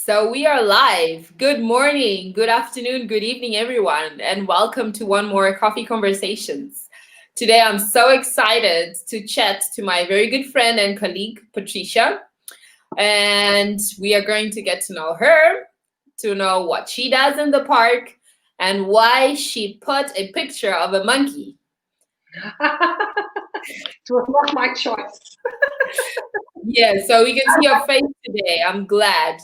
So we are live. Good morning, good afternoon, good evening, everyone, and welcome to one more Coffee Conversations. Today, I'm so excited to chat to my very good friend and colleague, Patricia, and we are going to get to know her, to know what she does in the park, and why she put a picture of a monkey. It was not my choice. Yeah, so we can see your face today. I'm glad.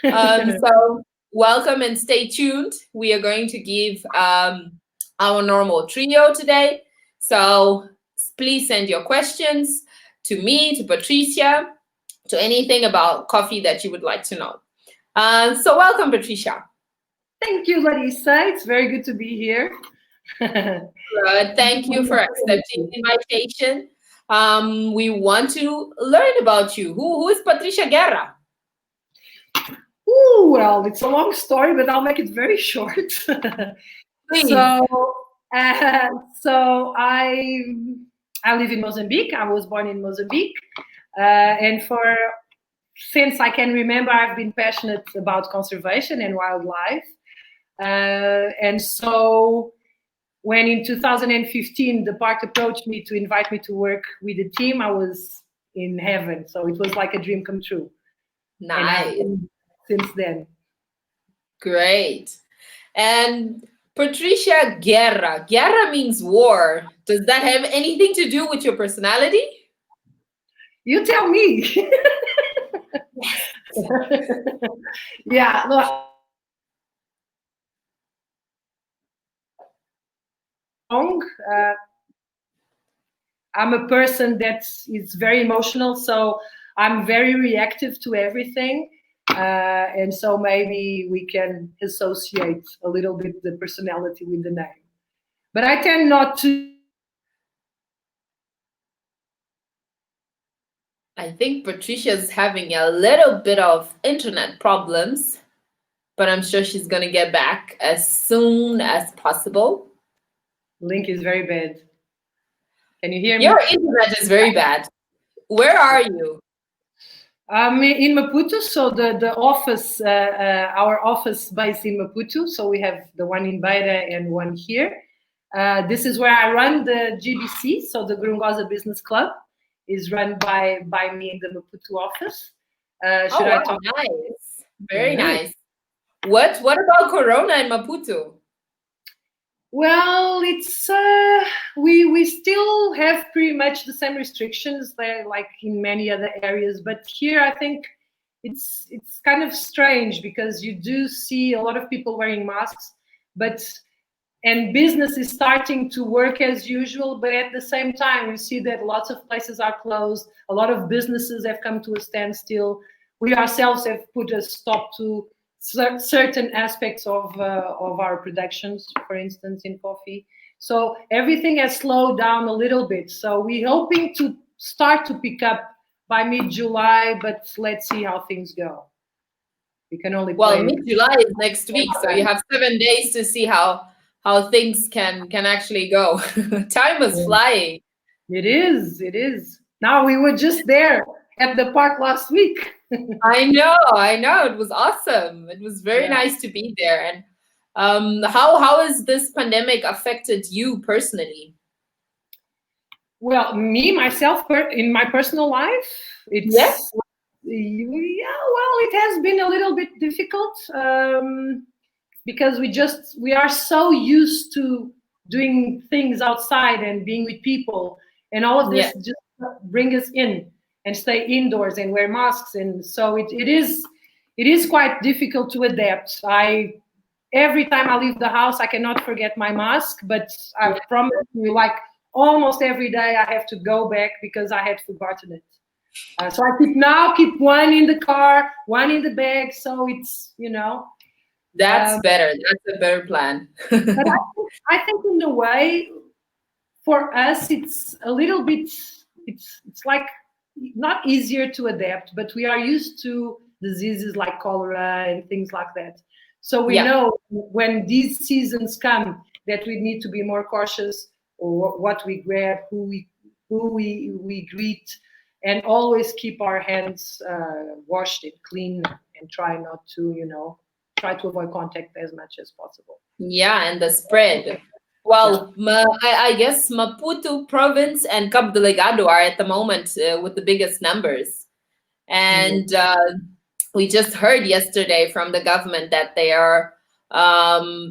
So welcome and stay tuned. We are going to give our normal trio today. So please send your questions to me, to Patricia, to anything about coffee that you would like to know. So welcome, Patricia. Thank you, Larissa. It's very good to be here. Thank you for accepting the invitation. We want to learn about you. Who is Patrícia Guerra? Ooh, well, it's a long story, but I'll make it very short. Please. So I live in Mozambique. I was born in Mozambique, and since I can remember, I've been passionate about conservation and wildlife. And so when in 2015 the park approached me to invite me to work with the team, I was in heaven. So it was like a dream come true. Nice. Since then. Great. And Patrícia Guerra. Guerra means war. Does that have anything to do with your personality? You tell me. Yeah, no. I'm a person that is very emotional, so I'm very reactive to everything. And so maybe we can associate a little bit the personality with the name. But I tend not to. I think Patricia's having a little bit of internet problems, but I'm sure she's going to get back as soon as possible. Link is very bad. Can you hear me? Your internet is very bad. Where are you? I'm in Maputo, so the office, our office based in Maputo. So we have the one in Beira and one here. This is where I run the GBC, so the Gorongosa Business Club is run by me in the Maputo office. Should I talk? Nice, very nice. What about Corona in Maputo? Well, it's we still have pretty much the same restrictions there, like in many other areas. But here, I think it's kind of strange because you do see a lot of people wearing masks, and business is starting to work as usual. But at the same time, we see that lots of places are closed. A lot of businesses have come to a standstill. We ourselves have put a stop to certain aspects of our productions, for instance, in coffee. So everything has slowed down a little bit. So we're hoping to start to pick up by mid-July, but let's see how things go. We can only mid-July is next week, so you have 7 days to see how things can actually go. Time is flying. It is. Now we were just there at the park last week. I know. It was awesome. It was very nice to be there. And how has this pandemic affected you personally? Well, myself, in my personal life, it has been a little bit difficult because we are so used to doing things outside and being with people, and all of this just bring us in and stay indoors and wear masks, and so it is quite difficult to adapt. Every time I leave the house, I cannot forget my mask, but I promise you, like almost every day, I have to go back because I had forgotten it. So I keep one in the car, one in the bag, so it's That's better. That's a better plan. But I think in a way, for us, it's a little bit. It's like not easier to adapt, but we are used to diseases like cholera and things like that. So we know when these seasons come that we need to be more cautious, or what we grab, who we greet, and always keep our hands washed and clean, and try not to, try to avoid contact as much as possible. Yeah, and the spread. Well, I guess Maputo province and Cabo Delgado are at the moment with the biggest numbers. And we just heard yesterday from the government that they are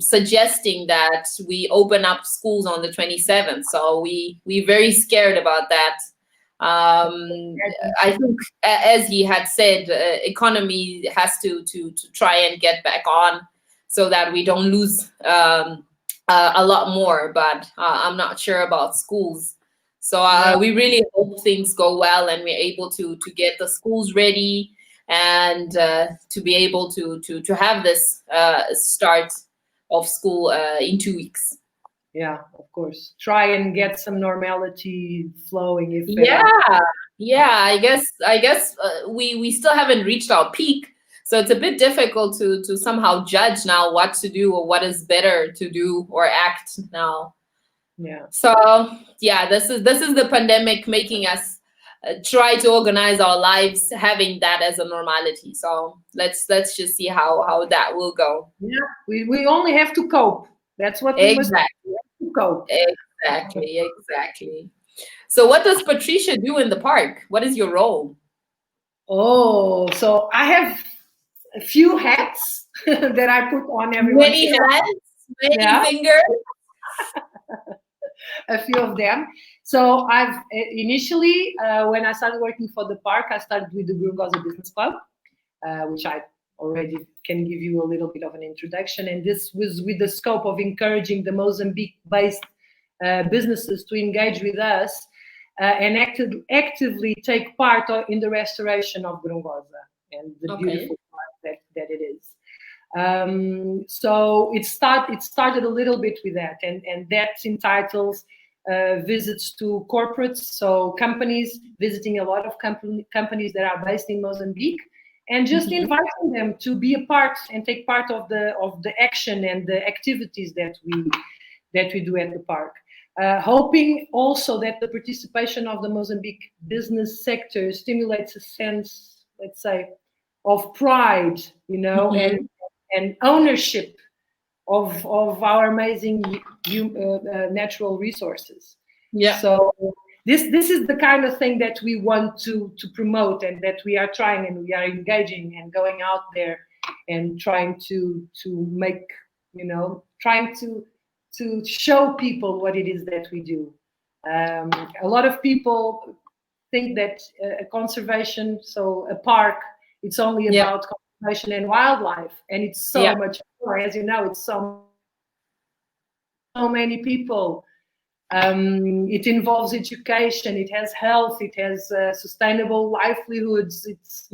suggesting that we open up schools on the 27th. So we're very scared about that. I think, as he had said, economy has to try and get back on so that we don't lose a lot more. But I'm not sure about schools. So we really hope things go well and we're able to get the schools ready and to be able to have this start of school in 2 weeks. Yeah, of course. Try and get some normality flowing. I guess we still haven't reached our peak, so it's a bit difficult to somehow judge now what to do or what is better to do or act now. Yeah. So this is the pandemic making us try to organize our lives, having that as a normality. So let's just see how that will go. Yeah, we only have to cope. That's what we must do, cope. Exactly. So what does Patricia do in the park? What is your role? Oh, so I have a few hats that I put on every once in a while. Many fingers. A few of them. So I've initially, when I started working for the park, I started with the Gorongosa Business Club, which I already can give you a little bit of an introduction. And this was with the scope of encouraging the Mozambique-based businesses to engage with us and actively take part in the restoration of Gorongosa and the beautiful park that it is. So it started a little bit with that, and that entitles visits to corporates, so companies, visiting a lot of companies that are based in Mozambique, and just inviting them to be a part and take part of the action and the activities that we do at the park. Hoping also that the participation of the Mozambique business sector stimulates a sense, let's say, of pride, and ownership of our amazing natural resources. Yeah. So this is the kind of thing that we want to promote, and that we are trying, and we are engaging and going out there and trying to make, trying to show people what it is that we do. A lot of people think that conservation, so a park, it's only about conservation and wildlife, and it's so much more. As you know, it's so many people. It involves education, it has health, it has sustainable livelihoods. It's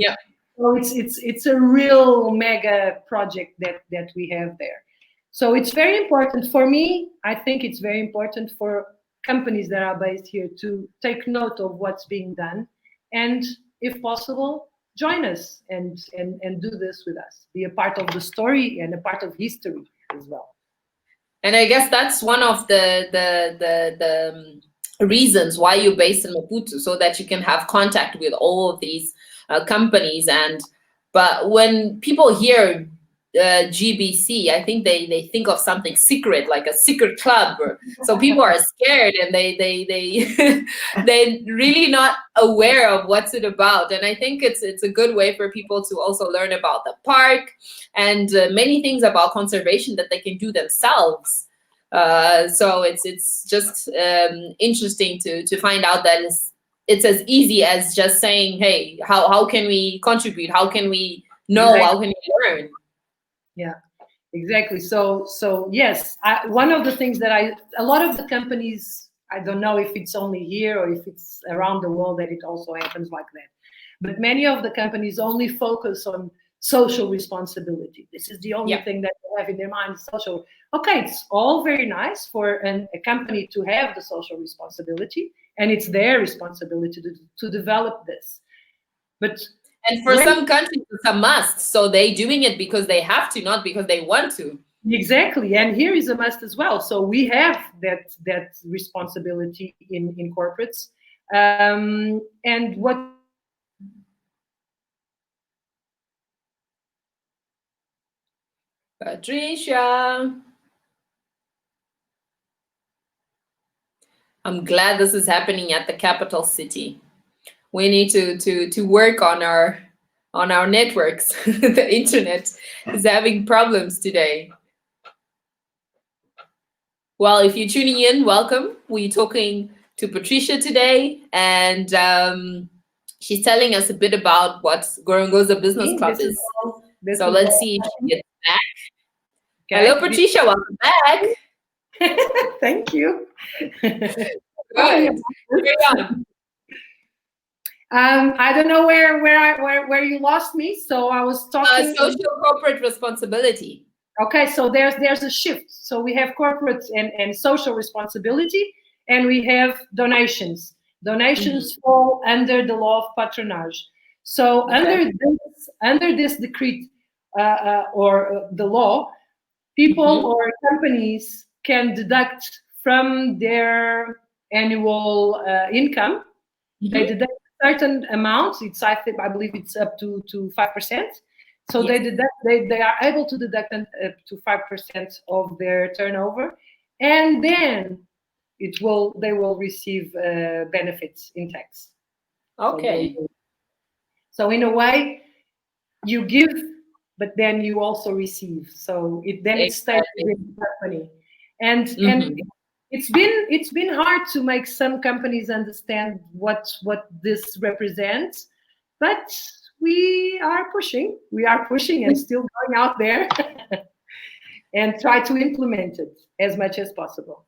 a real mega project that we have there. So it's very important for me. I think it's very important for companies that are based here to take note of what's being done, and if possible, join us and do this with us. Be a part of the story and a part of history as well. And I guess that's one of the reasons why you're based in Maputo, so that you can have contact with all of these companies. But when people hear GBC, I think they think of something secret, like a secret club, so people are scared, and they're really not aware of what's it about. And I think it's a good way for people to also learn about the park and many things about conservation that they can do themselves. So it's just interesting to find out that it's as easy as just saying, hey, how can we contribute? How can we know? How can we learn? Yeah, exactly. So yes, one of the things that a lot of the companies, I don't know if it's only here or if it's around the world that it also happens like that, but many of the companies only focus on social responsibility. This is the only thing that they have in their mind, social. Okay, it's all very nice for a company to have the social responsibility, and it's their responsibility to develop this. And for some countries, it's a must. So they're doing it because they have to, not because they want to. Exactly. And here is a must as well. So we have that responsibility in corporates. And what Patricia. I'm glad this is happening at the capital city. We need to work on our networks. The internet is having problems today. Well, if you're tuning in, welcome. We're talking to Patricia today, and she's telling us a bit about what Gorongosa Business Club is. So let's see if she gets back. Okay. Hello, Patricia. Welcome back. Thank you. Good. I don't know where you lost me. So I was talking social corporate responsibility. Okay, so there's a shift. So we have corporate and social responsibility, and we have donations. Donations fall under the law of patronage. So under this decree or the law, people or companies can deduct from their annual income. They deduct a certain amount. I believe it's up to 5%. So yes. they are able to deduct up to 5% of their turnover, and then they will receive benefits in tax. Okay. So in a way, you give, but then you also receive. So it stays within the company, and it's been hard to make some companies understand what this represents, but we are pushing and still going out there and try to implement it as much as possible.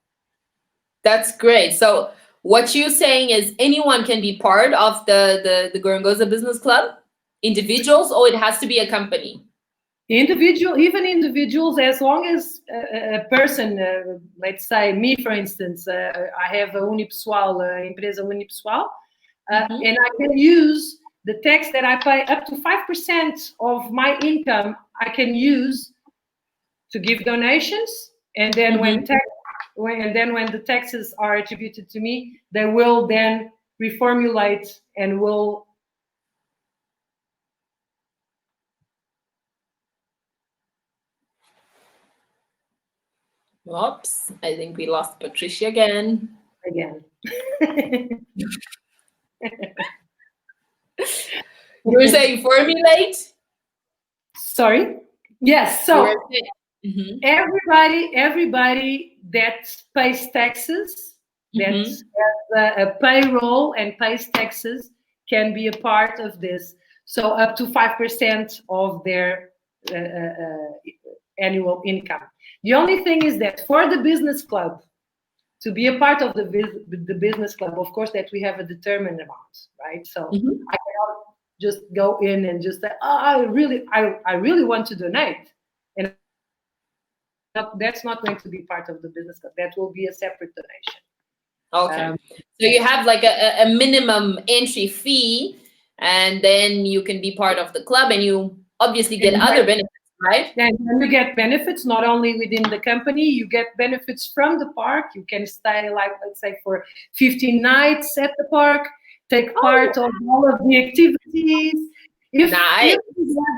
That's great. So what you're saying is anyone can be part of the Gorongosa Business Club? Individuals, or it has to be a company? Even individuals, as long as a person, let's say me, for instance, I have a unipessoal, empresa unipessoal, and I can use the tax that I pay up to 5% of my income. I can use to give donations, and then when the taxes are attributed to me, they will then reformulate and will. Oops, I think we lost Patricia again. You were saying formulate? Sorry? Yes. So everybody that pays taxes, that has a payroll and pays taxes, can be a part of this. So up to 5% of their annual income. The only thing is that for the business club, to be a part of the business club, of course, that we have a determined amount, right? So I cannot just go in and just say, oh, I really want to donate. And that's not going to be part of the business club. That will be a separate donation. Okay. So you have like a minimum entry fee, and then you can be part of the club, and you obviously get other benefits, right? And you get benefits not only within the company, you get benefits from the park. You can stay, like, let's say, for 15 nights at the park, take part of all of the activities. If you have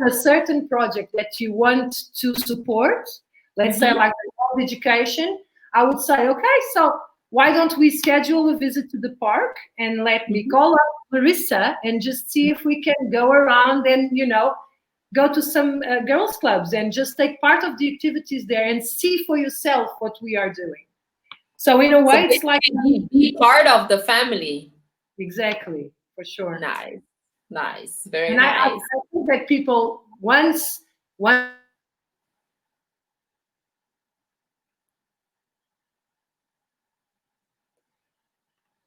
a certain project that you want to support, let's say like adult education, I would say, okay, so why don't we schedule a visit to the park and let me call up Larissa and just see if we can go around and, go to some girls' clubs and just take part of the activities there and see for yourself what we are doing. So in a way, it's like be part of the family. Exactly, for sure. Nice, very nice. I think that people once.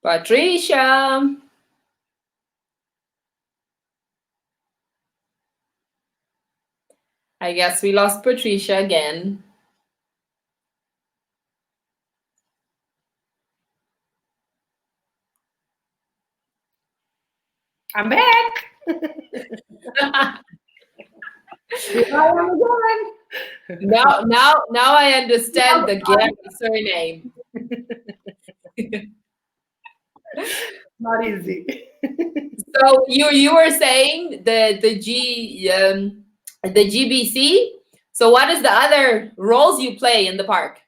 Patricia. I guess we lost Patricia again. I'm back. Now I understand the Guerra surname. Not easy. So you were saying the GBC. So what is the other roles you play in the park?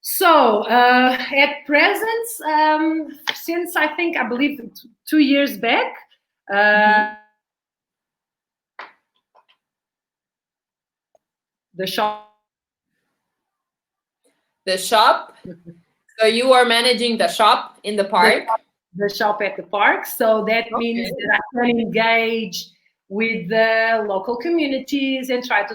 So at present, since I believe 2 years back, the shop. The shop. So you are managing the shop in the park. The shop at the park. So that means that I can engage with the local communities and try to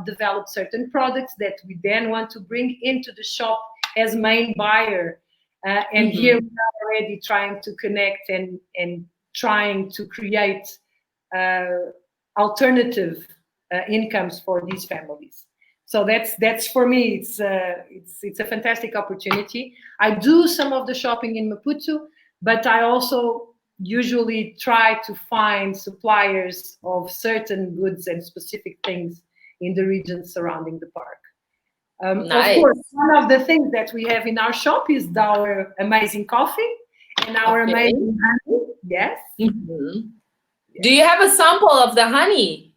develop certain products that we then want to bring into the shop as main buyer. And here we are already trying to connect and trying to create alternative incomes for these families. So that's for me. It's a fantastic opportunity. I do some of the shopping in Maputo, but I also usually try to find suppliers of certain goods and specific things in the regions surrounding the park. Nice. Of course, one of the things that we have in our shop is our amazing coffee and our amazing honey. Yes. Do you have a sample of the honey?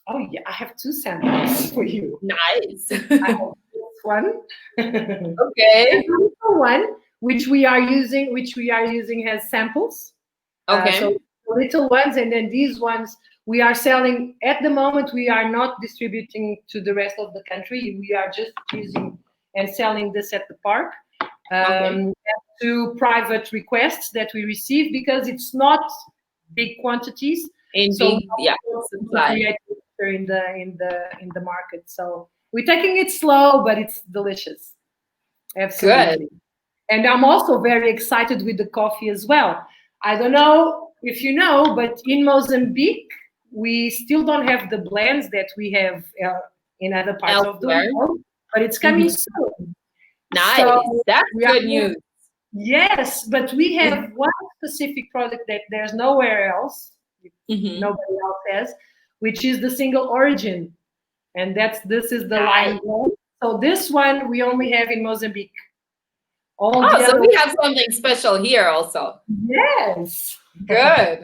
Oh yeah, I have 2 samples for you. Nice. I have this one. Okay. And one which we are using as samples. Okay. So little ones, and then these ones we are selling at the moment. We are not distributing to the rest of the country. We are just using and selling this at the park to private requests that we receive, because it's not big quantities. Supply in the market. So we're taking it slow, but it's delicious. Absolutely. Good. And I'm also very excited with the coffee as well. I don't know if you know, but in Mozambique, we still don't have the blends that we have in other parts of the world, but it's coming soon. Nice. So that's good news. Yes, but we have one specific product that there's nowhere else, nobody else has, which is the single origin. And this is the lime blend. So this one we only have in Mozambique. So we have something special here also. Yes. Good.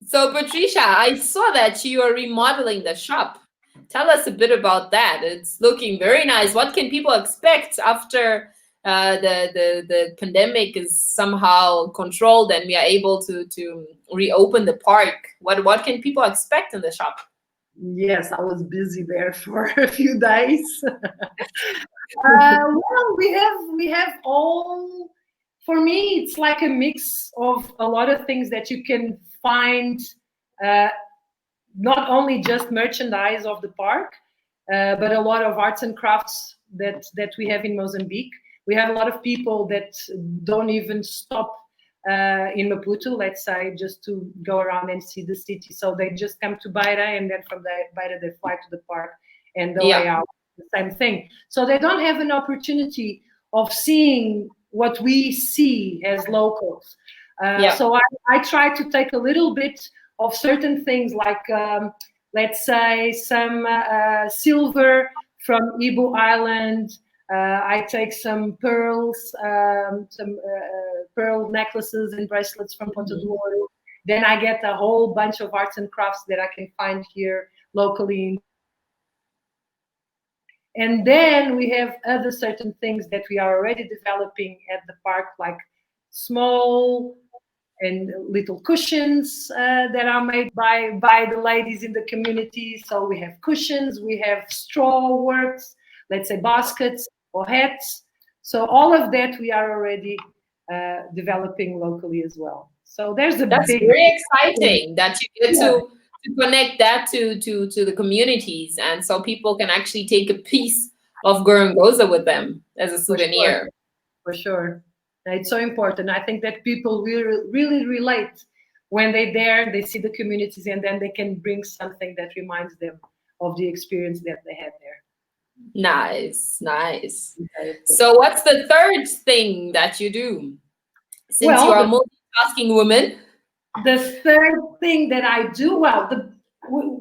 So Patricia, I saw that you are remodeling the shop. Tell us a bit about that. It's looking very nice. What can people expect after the pandemic is somehow controlled and we are able to reopen the park? What can people expect in the shop? Yes, I was busy there for a few days. Well, we have all. For me, it's like a mix of a lot of things that you can find. Not only just merchandise of the park, but a lot of arts and crafts that we have in Mozambique. We have a lot of people that don't even stop in Maputo, let's say, just to go around and see the city. So they just come to Beira, and then from Beira they fly to the park, and the way out, the same thing. So they don't have an opportunity of seeing what we see as locals. So I try to take a little bit of certain things, like let's say some silver from Ibu Island. I take some pearls, some pearl necklaces and bracelets from Ponta do Ouro. Then I get a whole bunch of arts and crafts that I can find here locally. And then we have other certain things that we are already developing at the park, like small and little cushions that are made by the ladies in the community. So we have cushions, we have straw works, let's say baskets or hats. So all of that we are already developing locally as well. So that's very exciting that you get to connect that to the communities, and so people can actually take a piece of Gorongosa with them as a souvenir. For sure. It's so important. I think that people really relate when they're there, they see the communities, and then they can bring something that reminds them of the experience that they had there. Nice. So what's the third thing that you do? Since you are a multitasking woman. The third thing that I do,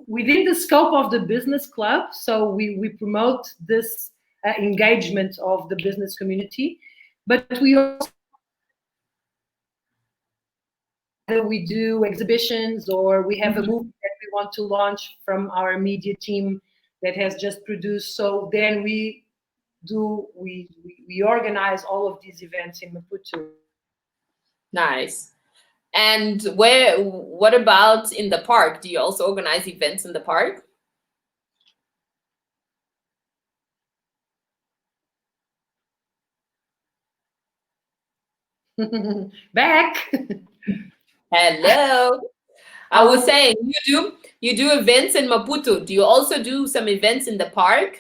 within the scope of the business club, so we promote this engagement of the business community. but we also do exhibitions, or we have a movie that we want to launch from our media team that has just produced. So then we organize all of these events in Maputo. Nice. And what about in the park? Do you also organize events in the park? Back. Hello. I was saying you do events in Maputo. Do you also do some events in the park?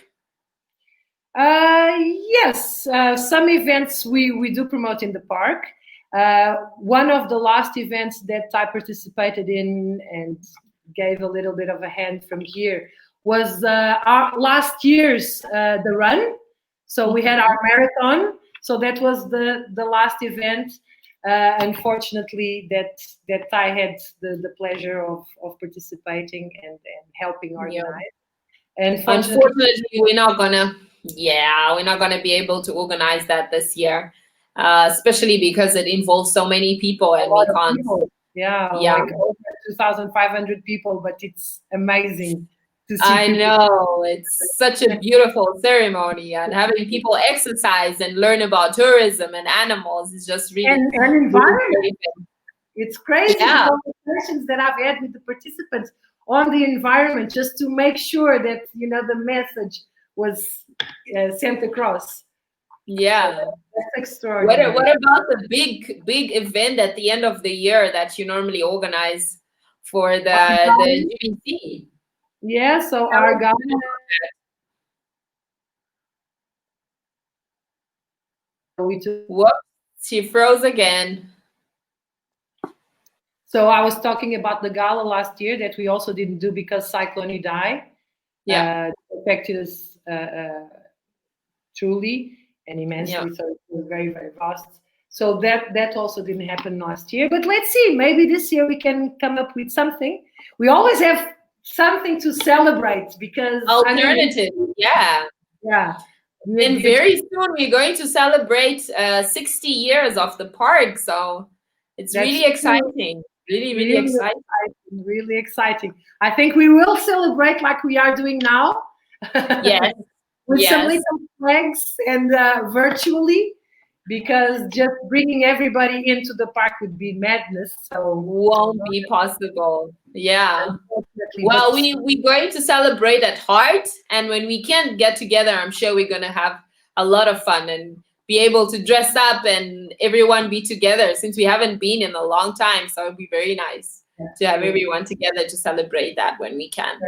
Yes, some events we do promote in the park. One of the last events that I participated in and gave a little bit of a hand from here was our last year's the run. So we had our marathon. So that was the last event. Unfortunately, that I had the pleasure of participating and helping organize. And unfortunately, we're not gonna be able to organize that this year, especially because it involves so many people and we can't. Yeah, like over 2,500 people, but it's amazing to see. I know, it's such a beautiful ceremony, and having people exercise and learn about tourism and animals is just really and environment. Really it's crazy the conversations that I've had with the participants on the environment, just to make sure that the message was sent across. Yeah, so that's extraordinary. What about the big event at the end of the year that you normally organize for the GBC? Yeah, so our guy. Whoops, she froze again. So I was talking about the gala last year that we also didn't do because Cyclone Idai affected us truly and immensely. So it was very, very vast. So that also didn't happen last year. But let's see, maybe this year we can come up with something. We always have something to celebrate because alternative. Yeah. And very soon we're going to celebrate 60 years of the park. So it's really exciting. Really exciting. Really exciting. I think we will celebrate like we are doing now. Yes. With some little flags and virtually, because just bringing everybody into the park would be madness. So won't be possible. Yeah. Well, we're going to celebrate at heart, and when we can get together, I'm sure we're going to have a lot of fun and be able to dress up and everyone be together, since we haven't been in a long time. So it'd be very nice to have everyone together to celebrate that when we can.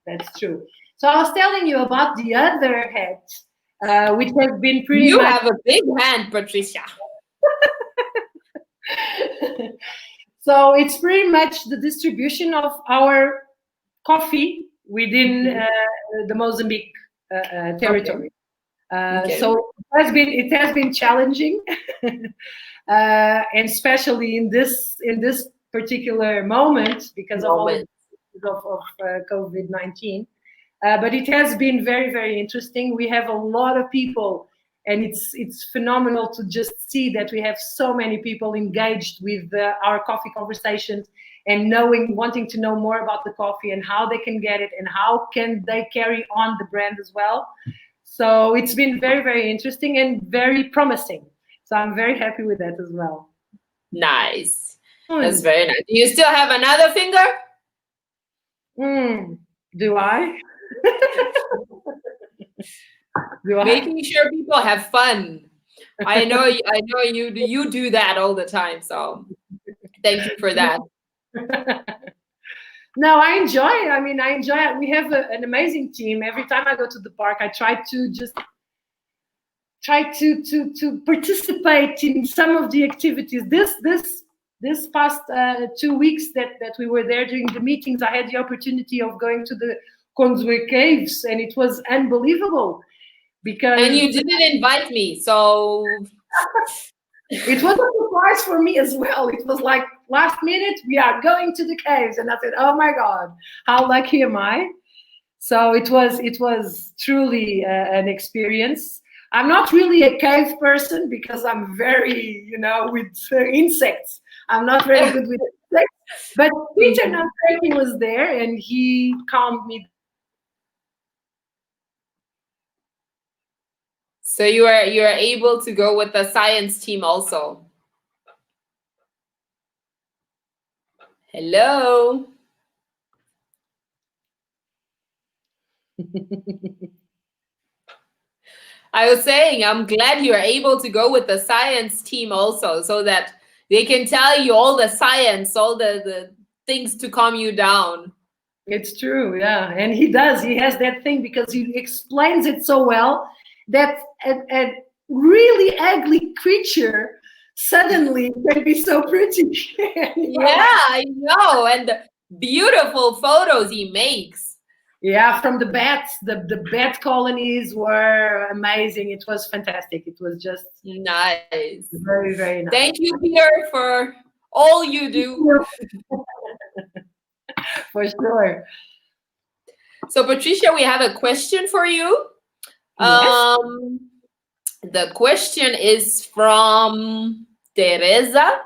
That's true. So I was telling you about the other hat, which has been pretty You much... have a big hand, Patricia. So it's pretty much the distribution of our coffee within the Mozambique territory. So it has been challenging, and especially in this particular moment because of COVID-19. But it has been very, very interesting. We have a lot of people, and it's phenomenal to just see that we have so many people engaged with our coffee conversations and wanting to know more about the coffee and how they can get it and how can they carry on the brand as well. So it's been very, very interesting and very promising. So I'm very happy with that as well. Nice. That's very nice. Do you still have another finger? Do I? Making sure people have fun. I know you do that all the time. So thank you for that. No, I enjoy it. I mean, I enjoy it. We have an amazing team. Every time I go to the park, I try to participate in some of the activities. This past 2 weeks that we were there during the meetings, I had the opportunity of going to the Konzwe Caves, and it was unbelievable. And you didn't invite me, so it was a surprise for me as well. It was like last minute, we are going to the caves, and I said, "Oh my God, how lucky am I?" So it was truly an experience. I'm not really a cave person because I'm very, with insects. I'm not very good with insects. But Peter Nankerkin was there and he calmed me. So you are able to go with the science team also. Hello. I was saying, I'm glad you are able to go with the science team also, so that they can tell you all the science, all the things to calm you down. It's true, yeah. And he does. He has that thing because he explains it so well that a really ugly creature suddenly can be so pretty. Yeah, I know. And the beautiful photos he makes. Yeah, from the bats. The bat colonies were amazing. It was fantastic. It was just nice. Very, very nice. Thank you, Peter, for all you do. For sure. So, Patricia, we have a question for you. Yes. The question is from Teresa.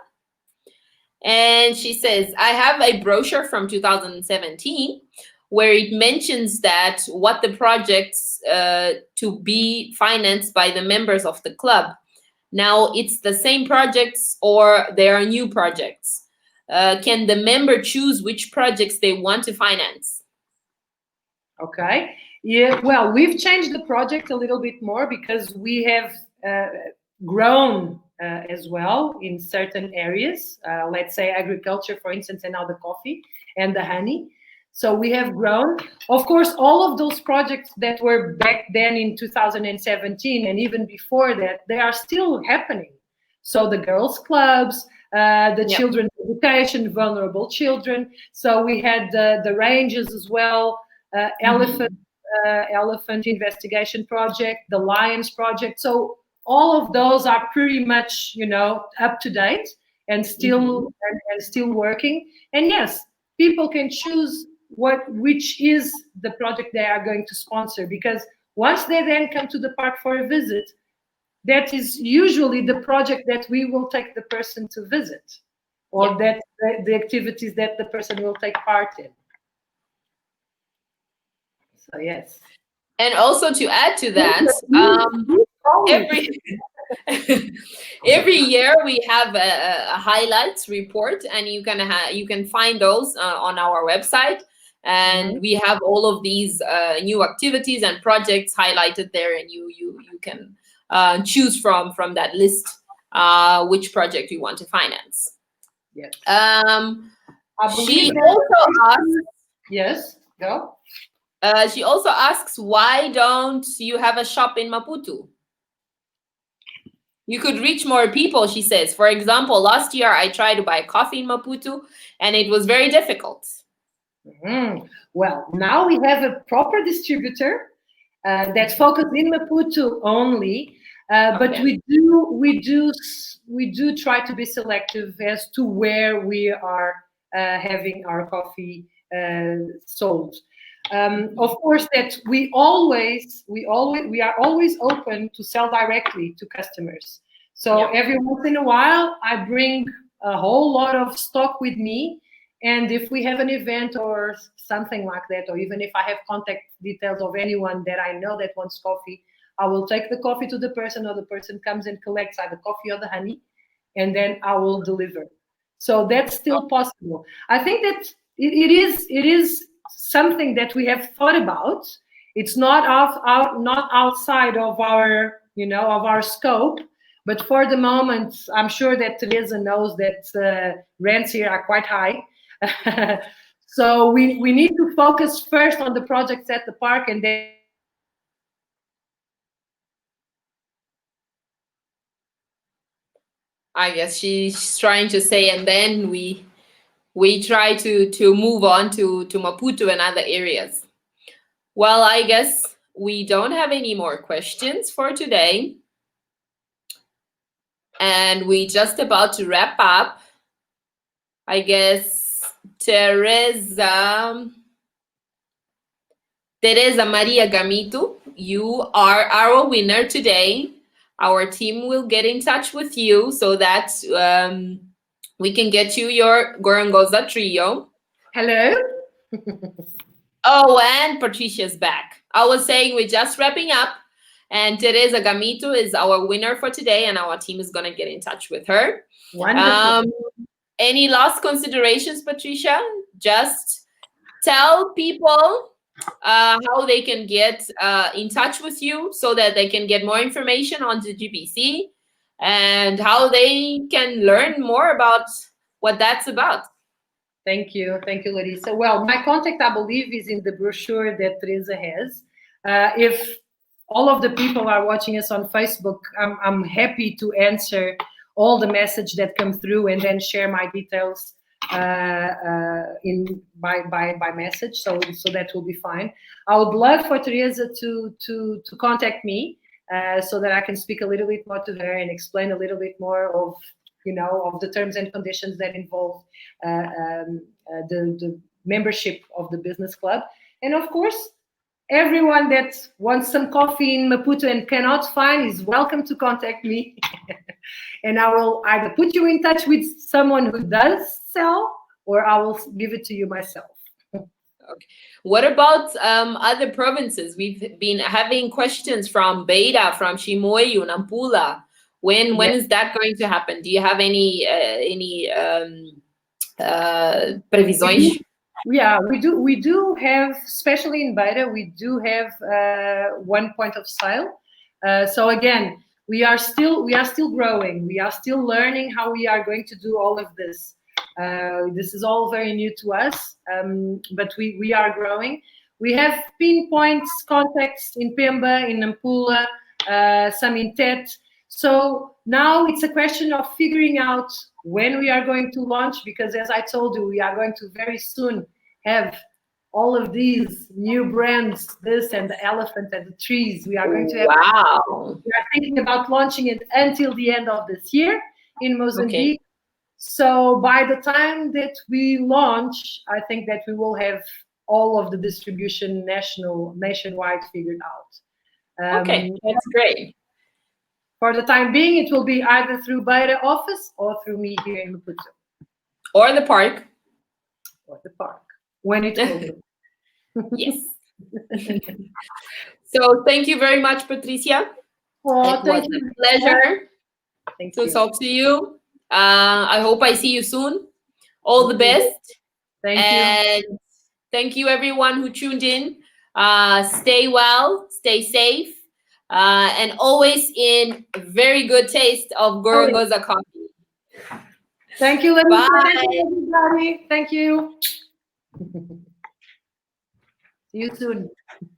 And she says, I have a brochure from 2017 where it mentions that what the projects to be financed by the members of the club. Now, it's the same projects or there are new projects. Can the member choose which projects they want to finance? Okay. Yeah, well, we've changed the project a little bit more because we have grown as well in certain areas. Let's say agriculture, for instance, and now the coffee and the honey. So we have grown. Of course, all of those projects that were back then in 2017 and even before that, they are still happening. So the girls' clubs, the children's education, vulnerable children. So we had the ranges as well. Elephant investigation project, the Lions project. So all of those are pretty much, up to date and still and still working. And yes, people can choose which is the project they are going to sponsor, because once they then come to the park for a visit, that is usually the project that we will take the person to visit, or that the activities that the person will take part in. So yes. And also to add to that, every year we have a highlights report, and you can find those on our website, and we have all of these new activities and projects highlighted there, and you can choose from that list which project you want to finance. Yes. She also asks. Yes. Go. She also asks, why don't you have a shop in Maputo? You could reach more people, she says. For example, last year I tried to buy coffee in Maputo and it was very difficult. Well, now we have a proper distributor that focuses in Maputo only, but we do try to be selective as to where we are having our coffee sold. Of course, that we are always open to sell directly to customers. So every once in a while, I bring a whole lot of stock with me, and if we have an event or something like that, or even if I have contact details of anyone that I know that wants coffee, I will take the coffee to the person, or the person comes and collects either coffee or the honey, and then I will deliver. So that's still possible. I think that it is something that we have thought about. It's not outside of our of our scope, but for the moment, I'm sure that Teresa knows that rents here are quite high. So we need to focus first on the projects at the park, and then I guess she's trying to say, and then we try to move on to Maputo and other areas. Well, I guess we don't have any more questions for today. And we just about to wrap up. I guess Teresa Maria Gamito you are our winner today. Our team will get in touch with you so that we can get you your Gorongosa trio. Hello. Oh, and Patricia's back. I was saying we're just wrapping up, and Teresa Gamito is our winner for today, and our team is going to get in touch with her. Wonderful. Any last considerations, Patricia? Just tell people how they can get in touch with you so that they can get more information on the GBC and how they can learn more about what that's about. Thank you, Larissa. Well, my contact, I believe, is in the brochure that Teresa has. If all of the people are watching us on Facebook, I'm happy to answer all the message that come through and then share my details in by message. So that will be fine. I would love for Teresa to contact me so that I can speak a little bit more to her and explain a little bit more of the terms and conditions that involve the membership of the business club. And of course, everyone that wants some coffee in Maputo and cannot find is welcome to contact me. And I will either put you in touch with someone who does sell, or I will give it to you myself. Okay. What about other provinces? We've been having questions from Beira, from Chimoio, Nampula. When is that going to happen? Do you have any previsões? Yeah, we do have, especially in Beira, we do have one point of sale. So again, we are still growing. We are still learning how we are going to do all of this. This is all very new to us, but we are growing. We have pinpoints contacts in Pemba, in Nampula, some in Tet. So now it's a question of figuring out when we are going to launch, because as I told you, we are going to very soon have all of these new brands, this and the elephant and the trees. We are going to have. Wow. We are thinking about launching it until the end of this year in Mozambique. Okay. So by the time that we launch, I think that we will have all of the distribution nationwide figured out. Okay, that's great. For the time being, it will be either through Beira office or through me here in Maputo. Or the park. Or the park, when it will. Yes. So thank you very much, Patricia. It was a pleasure to talk to you. I hope I see you soon. All the best. Thank you. And thank you, everyone who tuned in. Stay well, stay safe. And always in very good taste of Gorongosa coffee. Thank you, Larissa. Thank you, everybody. Thank you. See you soon.